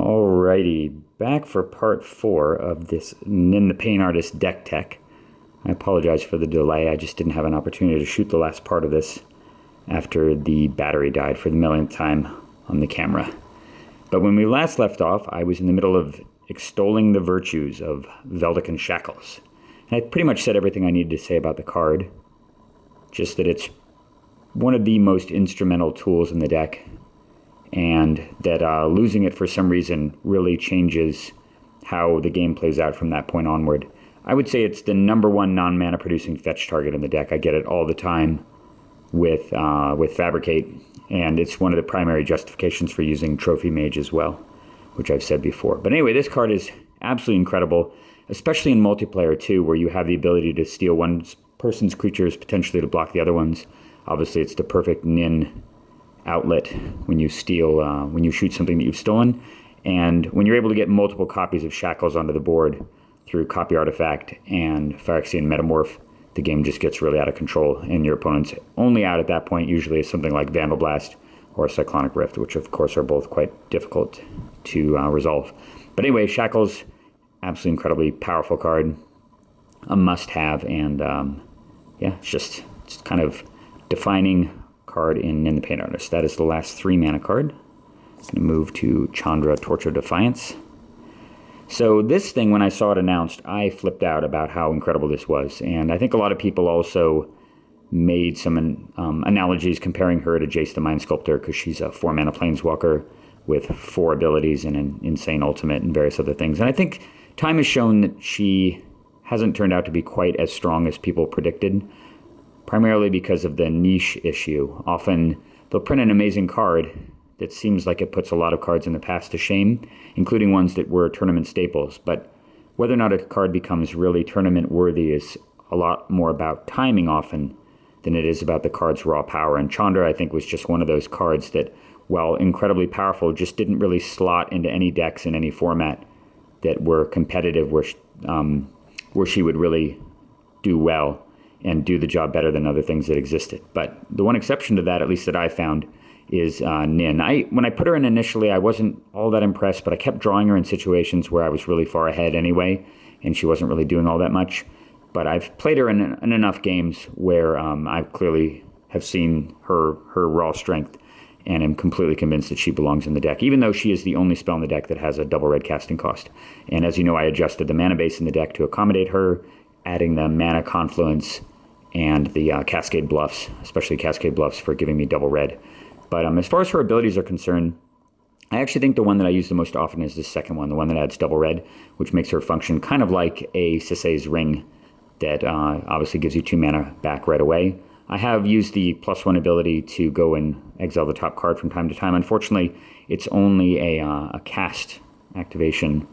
Alrighty, back for part 4 of this Nin the Pain Artist deck tech. I apologize for the delay, I just didn't have an opportunity to shoot the last part of this after the battery died for the millionth time on the camera. But when we last left off, I was in the middle of extolling the virtues of Veldican Shackles. And I pretty much said everything I needed to say about the card, just that it's one of the most instrumental tools in the deck, and that losing it for some reason really changes how the game plays out from that point onward. I would say it's the #1 non-mana producing fetch target in the deck. I get it all the time with Fabricate, and it's one of the primary justifications for using Trophy Mage as well, which I've said before. But anyway, this card is absolutely incredible, especially in multiplayer too, where you have the ability to steal one person's creatures potentially to block the other ones. Obviously, it's the perfect Nin outlet when you steal, when you shoot something that you've stolen. And when you're able to get multiple copies of Shackles onto the board through Copy Artifact and Phyrexian Metamorph, the game just gets really out of control, and your opponent's only out at that point usually is something like Vandal Blast or Cyclonic Rift, which of course are both quite difficult to resolve. But anyway, Shackles, absolutely incredibly powerful card, a must-have, and yeah, it's kind of defining card in the Pain Artist. That is the last 3 mana card. I'm going to move to Chandra, Torch of Defiance. So this thing, when I saw it announced, I flipped out about how incredible this was. And I think a lot of people also made some analogies comparing her to Jace the Mind Sculptor, because she's a 4-mana Planeswalker with 4 abilities and an insane ultimate and various other things. And I think time has shown that she hasn't turned out to be quite as strong as people predicted, primarily because of the niche issue. Often they'll print an amazing card that seems like it puts a lot of cards in the past to shame, including ones that were tournament staples. But whether or not a card becomes really tournament worthy is a lot more about timing often than it is about the card's raw power. And Chandra, I think, was just one of those cards that, while incredibly powerful, just didn't really slot into any decks in any format that were competitive, where she would really do well and do the job better than other things that existed. But the one exception to that, at least that I found, is Nin. When I put her in initially, I wasn't all that impressed, but I kept drawing her in situations where I was really far ahead anyway, and she wasn't really doing all that much. But I've played her in enough games where I clearly have seen her raw strength, and am completely convinced that she belongs in the deck, even though she is the only spell in the deck that has a double red casting cost. And as you know, I adjusted the mana base in the deck to accommodate her, adding the Mana Confluence and the Cascade Bluffs, especially Cascade Bluffs for giving me double red. But as far as her abilities are concerned, I actually think the one that I use the most often is the second one, the one that adds double red, which makes her function kind of like a Sisay's Ring that obviously gives you 2 mana back right away. I have used the +1 ability to go and exile the top card from time to time. Unfortunately, it's only a cast activation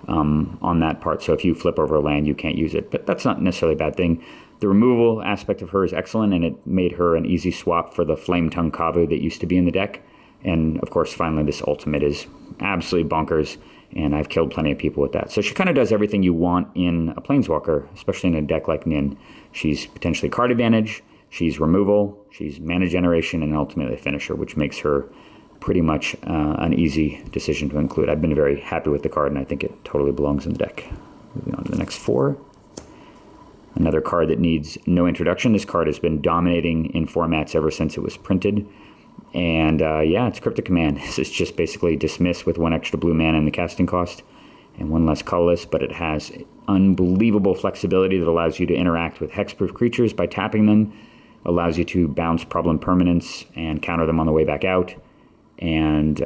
on that part, so if you flip over a land, you can't use it. But that's not necessarily a bad thing. The removal aspect of her is excellent, and it made her an easy swap for the Flame Tongue Kavu that used to be in the deck. And of course, finally, this ultimate is absolutely bonkers, and I've killed plenty of people with that. So she kind of does everything you want in a Planeswalker, especially in a deck like Nin. She's potentially card advantage, she's removal, she's mana generation, and ultimately a finisher, which makes her pretty much an easy decision to include. I've been very happy with the card, and I think it totally belongs in the deck. Moving on to the next 4. Another card that needs no introduction. This card has been dominating in formats ever since it was printed. And yeah, it's Cryptic Command. This is just basically dismiss with 1 extra blue mana in the casting cost and 1 less colorless, but it has unbelievable flexibility that allows you to interact with hexproof creatures by tapping them, allows you to bounce problem permanents and counter them on the way back out, and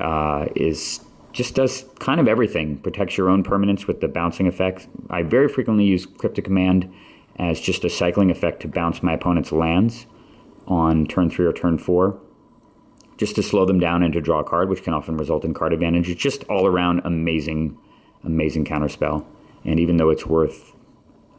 just does kind of everything. Protects your own permanents with the bouncing effect. I very frequently use Cryptic Command as just a cycling effect to bounce my opponent's lands on turn 3 or turn 4, just to slow them down and to draw a card, which can often result in card advantage. It's just all around amazing, amazing counterspell. And even though it's worth,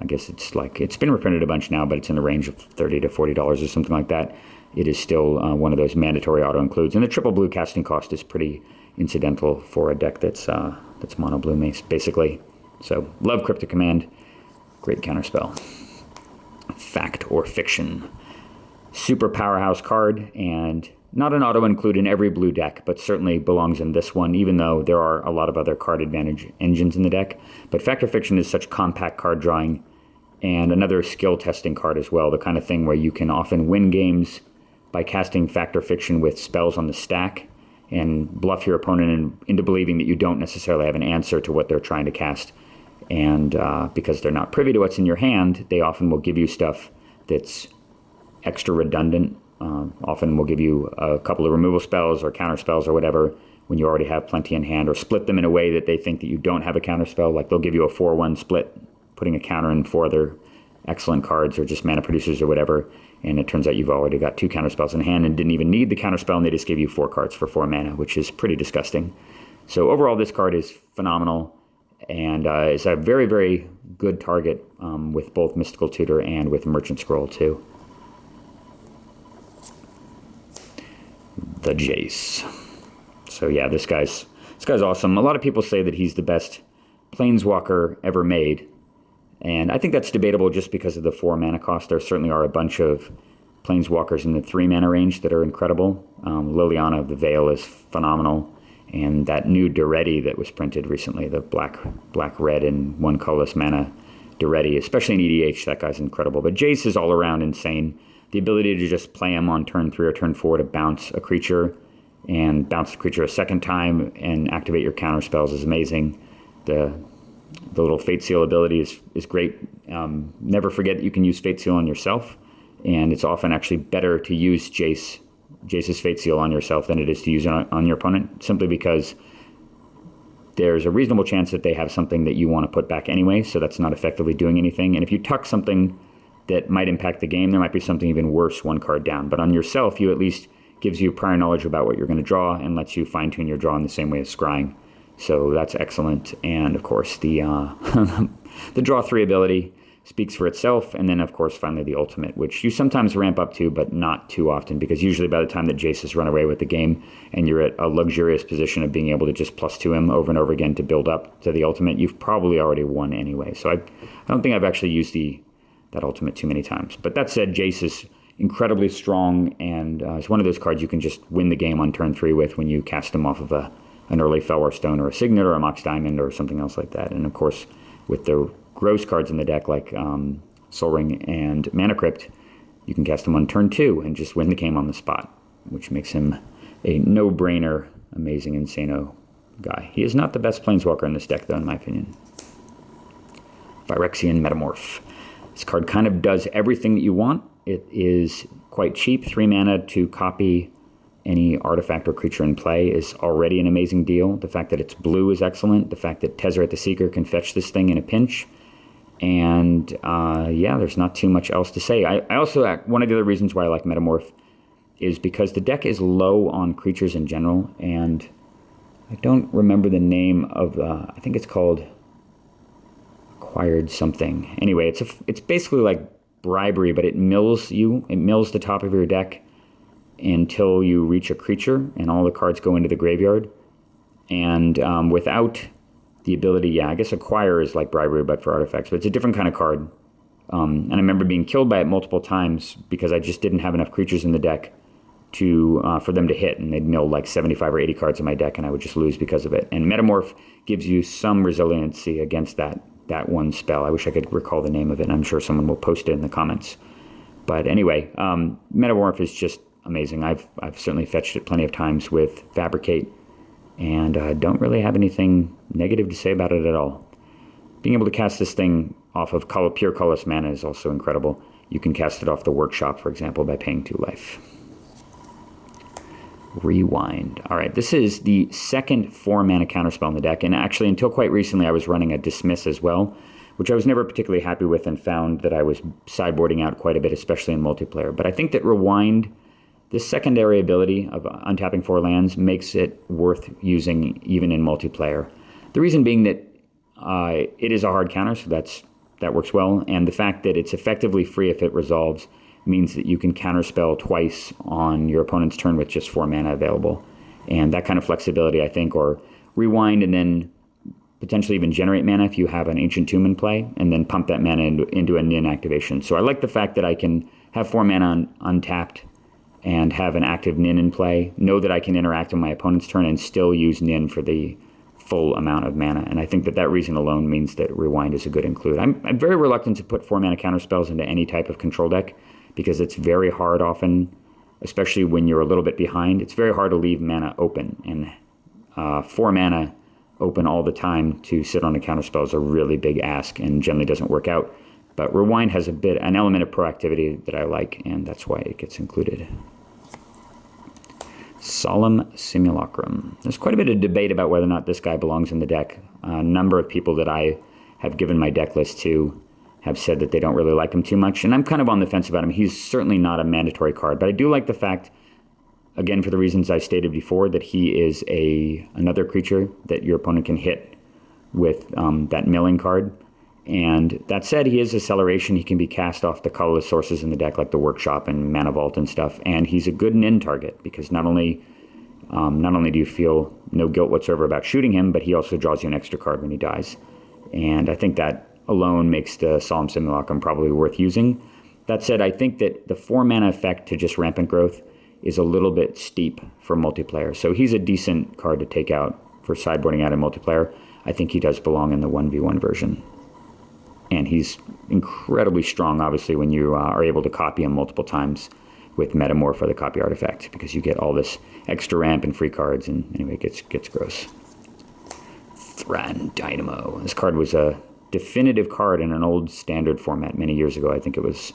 I guess it's been reprinted a bunch now, but it's in the range of $30 to $40 or something like that, it is still one of those mandatory auto includes. And the triple blue casting cost is pretty incidental for a deck that's mono blue mace, basically. So love Cryptic Command, great counterspell. Fact or Fiction. Super powerhouse card, and Not an auto-include in every blue deck, but certainly belongs in this one, even though there are a lot of other card advantage engines in the deck. But Fact or Fiction is such compact card drawing, and another skill testing card as well, the kind of thing where you can often win games by casting Fact or Fiction with spells on the stack and bluff your opponent into believing that you don't necessarily have an answer to what they're trying to cast. And because they're not privy to what's in your hand, they often will give you stuff that's extra redundant. Often will give you a couple of removal spells or counter spells or whatever when you already have plenty in hand, or split them in a way that they think that you don't have a counter spell. Like they'll give you a 4-1 split, putting a counter in 4 other excellent cards or just mana producers or whatever, and it turns out you've already got 2 counter spells in hand and didn't even need the counter spell, and they just give you 4 cards for 4 mana, which is pretty disgusting. So overall, this card is phenomenal, and is a very, very good target with both Mystical Tutor and with Merchant Scroll too. The Jace. So yeah, this guy's awesome. A lot of people say that he's the best Planeswalker ever made, and I think that's debatable just because of the 4 mana cost. There certainly are a bunch of Planeswalkers in the 3 mana range that are incredible. Liliana of the Veil is phenomenal, and that new Duretti that was printed recently, the black, red, and 1 colorless mana Duretti, especially in EDH, that guy's incredible. But Jace is all around insane. The ability to just play him on turn 3 or turn 4 to bounce a creature and bounce the creature a second time and activate your counter spells is amazing. The little Fate Seal ability is great. Never forget that you can use Fate Seal on yourself, and it's often actually better to use Jace's Fate Seal on yourself than it is to use it on your opponent, simply because there's a reasonable chance that they have something that you want to put back anyway, so that's not effectively doing anything. And if you tuck something that might impact the game, there might be something even worse 1 card down. But on yourself, you at least gives you prior knowledge about what you're going to draw and lets you fine-tune your draw in the same way as scrying. So that's excellent. And of course, the the draw 3 ability speaks for itself. And then, of course, finally the ultimate, which you sometimes ramp up to, but not too often, because usually by the time that Jace has run away with the game and you're at a luxurious position of being able to just +2 him over and over again to build up to the ultimate, you've probably already won anyway. So I don't think I've actually used that ultimate too many times. But that said, Jace is incredibly strong, and it's one of those cards you can just win the game on turn 3 with when you cast him off of an early Felwar Stone or a Signet or a Mox Diamond or something else like that. And of course, with the gross cards in the deck like Sol Ring and Mana Crypt, you can cast him on turn 2 and just win the game on the spot, which makes him a no-brainer, amazing Insano guy. He is not the best Planeswalker in this deck, though, in my opinion. Phyrexian Metamorph. This card kind of does everything that you want. It is quite cheap. 3 mana to copy any artifact or creature in play is already an amazing deal. The fact that it's blue is excellent. The fact that Tezzeret the Seeker can fetch this thing in a pinch. And yeah, there's not too much else to say. I also, one of the other reasons why I like Metamorph is because the deck is low on creatures in general. And I don't remember the name of, I think it's called Acquired something. Anyway, it's basically like Bribery, but it mills the top of your deck until you reach a creature, and all the cards go into the graveyard. And without the ability, yeah, I guess Acquire is like Bribery, but for artifacts, but it's a different kind of card. And I remember being killed by it multiple times because I just didn't have enough creatures in the deck for them to hit, and they'd mill like 75 or 80 cards in my deck, and I would just lose because of it. And Metamorph gives you some resiliency against that one spell. I wish I could recall the name of it, and I'm sure someone will post it in the comments. But anyway, Metamorph is just amazing. I've certainly fetched it plenty of times with Fabricate, and don't really have anything negative to say about it at all. Being able to cast this thing off of pure colorless mana is also incredible. You can cast it off the Workshop, for example, by paying 2 life. Rewind. All right, this is the second 4 mana counterspell in the deck, and actually until quite recently I was running a Dismiss as well, which I was never particularly happy with and found that I was sideboarding out quite a bit, especially in multiplayer. But I think that Rewind, this secondary ability of untapping 4 lands, makes it worth using even in multiplayer. The reason being that it is a hard counter, so that works well, and the fact that it's effectively free if it resolves means that you can counterspell twice on your opponent's turn with just 4 mana available. And that kind of flexibility, I think, or Rewind and then potentially even generate mana if you have an Ancient Tomb in play, and then pump that mana into a Nin activation. So I like the fact that I can have 4 mana untapped and have an active Nin in play, know that I can interact on my opponent's turn and still use Nin for the full amount of mana. And I think that reason alone means that Rewind is a good include. I'm very reluctant to put 4-mana counterspells into any type of control deck because it's very hard often, especially when you're a little bit behind. It's very hard to leave mana open, and 4 mana open all the time to sit on a counterspell is a really big ask and generally doesn't work out. But Rewind has an element of proactivity that I like, and that's why it gets included. Solemn Simulacrum. There's quite a bit of debate about whether or not this guy belongs in the deck. A number of people that I have given my deck list to have said that they don't really like him too much, and I'm kind of on the fence about him. He's certainly not a mandatory card, but I do like the fact, again, for the reasons I stated before, that he is another creature that your opponent can hit with that milling card. And that said, he is acceleration. He can be cast off the colorless sources in the deck, like the Workshop and Mana Vault and stuff. And he's a good Nin target because not only do you feel no guilt whatsoever about shooting him, but he also draws you an extra card when he dies. And I think that alone makes the Solemn Simulacrum probably worth using. That said, I think that the 4-mana effect to just Rampant Growth is a little bit steep for multiplayer. So he's a decent card to take out for sideboarding out in multiplayer. I think he does belong in the 1v1 version. And he's incredibly strong, obviously, when you are able to copy him multiple times with Metamorph or the copy artifact, because you get all this extra ramp and free cards, and anyway, it gets gross. Thran Dynamo. This card was a definitive card in an old standard format many years ago. I think it was,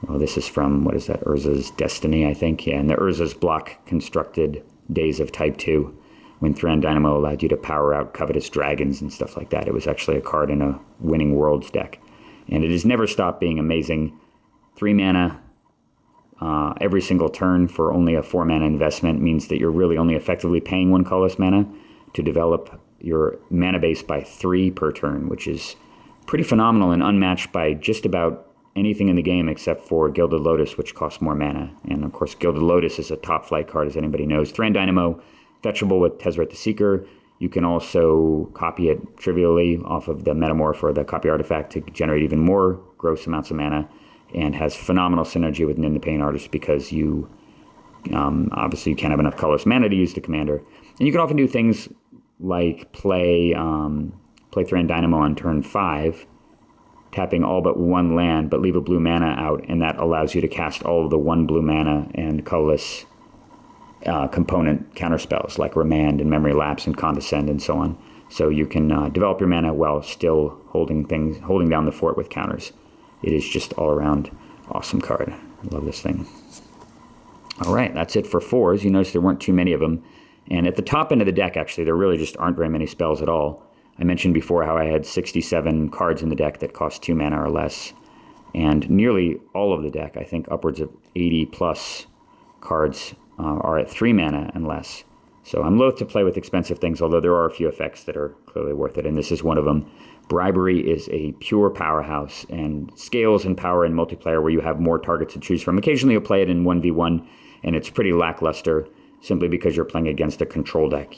this is from, what is that, Urza's Destiny, I think. Yeah, in the Urza's block constructed days of Type 2. When Thran Dynamo allowed you to power out Covetous Dragons and stuff like that. It was actually a card in a Winning Worlds deck. And it has never stopped being amazing. 3 mana every single turn for only a 4-mana investment means that you're really only effectively paying 1 colorless mana to develop your mana base by 3 per turn, which is pretty phenomenal and unmatched by just about anything in the game except for Gilded Lotus, which costs more mana. And of course, Gilded Lotus is a top flight card, as anybody knows. Thran Dynamo, fetchable with Tezzeret the Seeker. You can also copy it trivially off of the Metamorph or the copy artifact to generate even more gross amounts of mana, and has phenomenal synergy with Nin the Pain Artist because you obviously you can't have enough colorless mana to use the commander. And you can often do things like play Thran Dynamo on turn 5, tapping all but 1 land, but leave a blue mana out, and that allows you to cast all of the 1 blue mana and colorless component counterspells like Remand and Memory Lapse and Condescend and so on. So you can develop your mana while still holding down the fort with counters. It is just all around awesome card. I love this thing. All right, that's it for 4s. You notice there weren't too many of them. And at the top end of the deck, actually, there really just aren't very many spells at all. I mentioned before how I had 67 cards in the deck that cost 2 mana or less. And nearly all of the deck, I think upwards of 80 plus cards are at 3 mana and less. So I'm loath to play with expensive things, although there are a few effects that are clearly worth it, and this is one of them. Bribery is a pure powerhouse and scales in power in multiplayer where you have more targets to choose from. Occasionally you'll play it in 1v1, and it's pretty lackluster simply because you're playing against a control deck,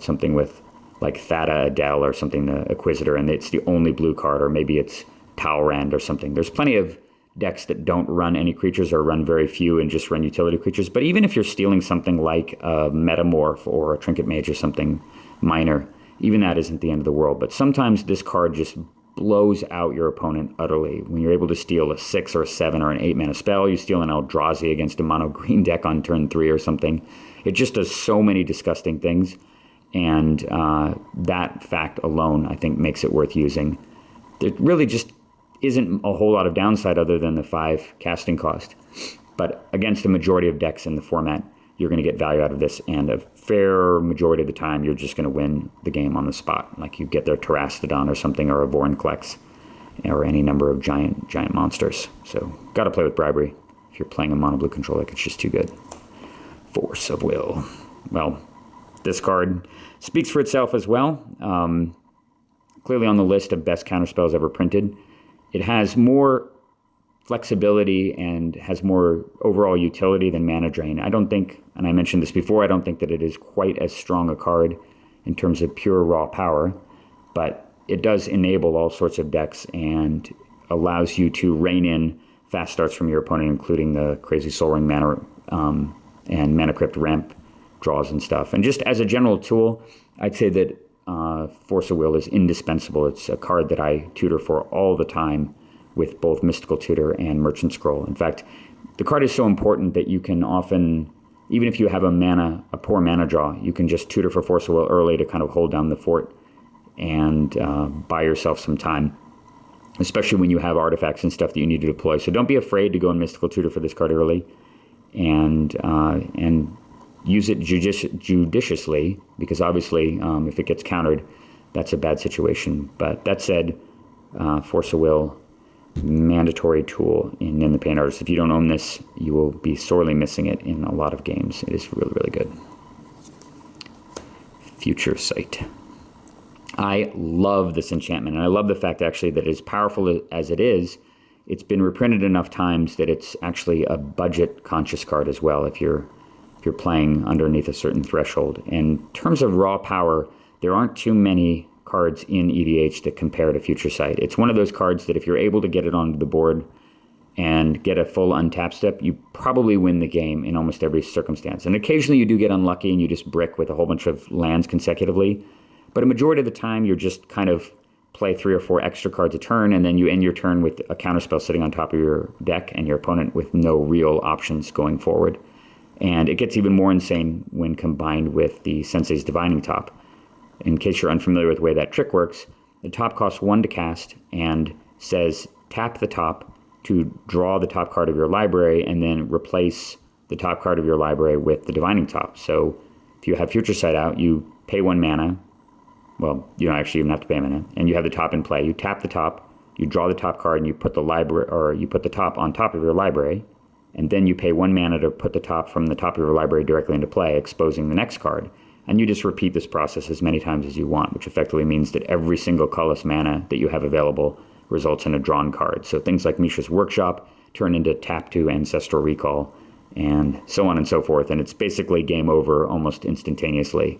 something with like Thada Adel or something, the Inquisitor, and it's the only blue card, or maybe it's Talrand or something. There's plenty of decks that don't run any creatures or run very few and just run utility creatures. But even if you're stealing something like a Metamorph or a Trinket Mage or something minor, even that isn't the end of the world. But sometimes this card just blows out your opponent utterly. When you're able to steal a 6 or a 7 or an 8 mana spell, you steal an Eldrazi against a mono green deck on turn 3 or something. It just does so many disgusting things. And that fact alone, I think, makes it worth using. It really just isn't a whole lot of downside other than the 5 casting cost. But against the majority of decks in the format, you're going to get value out of this, and a fair majority of the time, you're just going to win the game on the spot. Like you get their Terastodon or something, or a Vorinclex, or any number of giant monsters. So, got to play with Bribery. If you're playing a mono blue control deck, it's just too good. Force of Will. Well, this card speaks for itself as well. Clearly on the list of best counterspells ever printed. It has more flexibility and has more overall utility than Mana Drain. I don't think, and I mentioned this before, I don't think that it is quite as strong a card in terms of pure raw power, but it does enable all sorts of decks and allows you to rein in fast starts from your opponent, including the crazy Soul Ring mana and Mana Crypt ramp draws and stuff. And just as a general tool, I'd say that Force of Will is indispensable. It's a card that I tutor for all the time with both Mystical Tutor and Merchant Scroll. In fact, the card is so important that you can often, even if you have a poor mana draw, you can just tutor for Force of Will early to kind of hold down the fort and buy yourself some time, especially when you have artifacts and stuff that you need to deploy. So don't be afraid to go in Mystical Tutor for this card early, and use it judiciously, because obviously if it gets countered, that's a bad situation. But that said, Force of Will, mandatory tool in the Pain Artist. If you don't own this, you will be sorely missing it in a lot of games. It is really, really good. Future Sight. I love this enchantment, and I love the fact actually that as powerful as it is, it's been reprinted enough times that it's actually a budget conscious card as well if you're playing underneath a certain threshold. In terms of raw power, there aren't too many cards in EDH that compare to Future Sight. It's one of those cards that if you're able to get it onto the board and get a full untap step, you probably win the game in almost every circumstance. And occasionally you do get unlucky and you just brick with a whole bunch of lands consecutively. But a majority of the time you're just kind of play 3 or 4 extra cards a turn, and then you end your turn with a counterspell sitting on top of your deck and your opponent with no real options going forward. And it gets even more insane when combined with the Sensei's Divining Top. In case you're unfamiliar with the way that trick works, the top costs 1 to cast and says tap the top to draw the top card of your library and then replace the top card of your library with the Divining Top. So if you have Future Sight out, you pay 1 mana. Well, you don't actually even have to pay mana. And you have the top in play. You tap the top, you draw the top card, and you put the top on top of your library. And then you pay 1 mana to put the top from the top of your library directly into play, exposing the next card. And you just repeat this process as many times as you want, which effectively means that every single colorless mana that you have available results in a drawn card. So things like Mishra's Workshop turn into tap 2 Ancestral Recall, and so on and so forth. And it's basically game over almost instantaneously.